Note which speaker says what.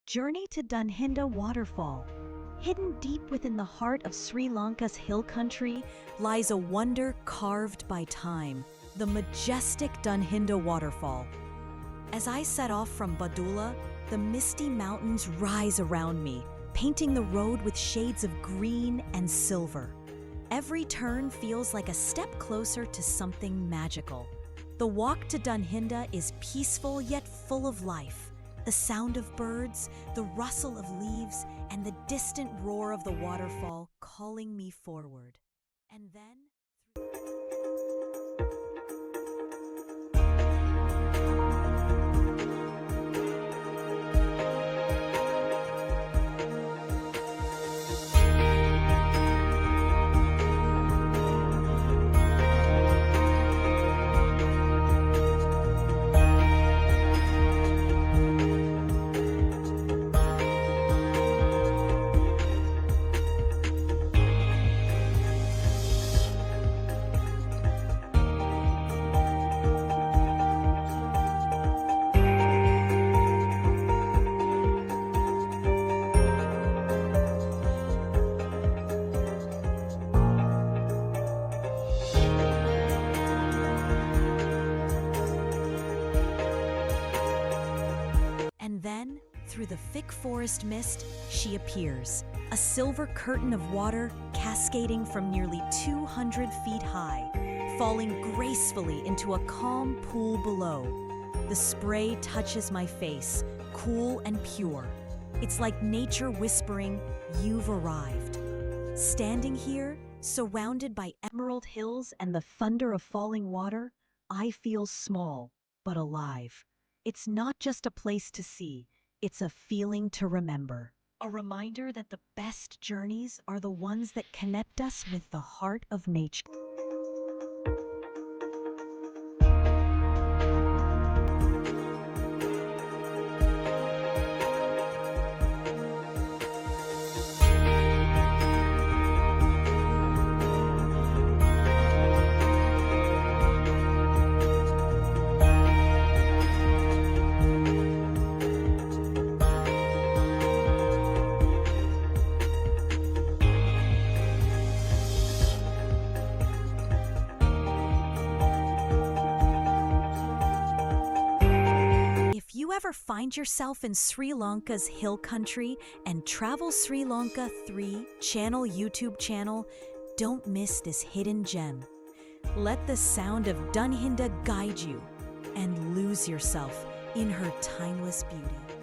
Speaker 1: Journey to Dunhinda Waterfall. Hidden deep within the heart of Sri Lanka's hill country lies a wonder carved by time, the majestic Dunhinda Waterfall. As I set off from Badulla, the misty mountains rise around me, painting the road with shades of green and silver. Every turn feels like a step closer to something magical. The walk to Dunhinda is peaceful yet full of life. The sound of birds, the rustle of leaves, and the distant roar of the waterfall calling me forward. And then... And then, through the thick forest mist, she appears, a silver curtain of water cascading from nearly 200 feet high, falling gracefully into a calm pool below. The spray touches my face, cool and pure. It's like nature whispering, "You've arrived." Standing here, surrounded by emerald hills and the thunder of falling water, I feel small, but alive. It's not just a place to see, it's a feeling to remember. A reminder that the best journeys are the ones that connect us with the heart of nature. If you ever find yourself in Sri Lanka's hill country and Travel Sri Lanka 3 YouTube channel, don't miss this hidden gem. Let the sound of Dunhinda guide you and lose yourself in her timeless beauty.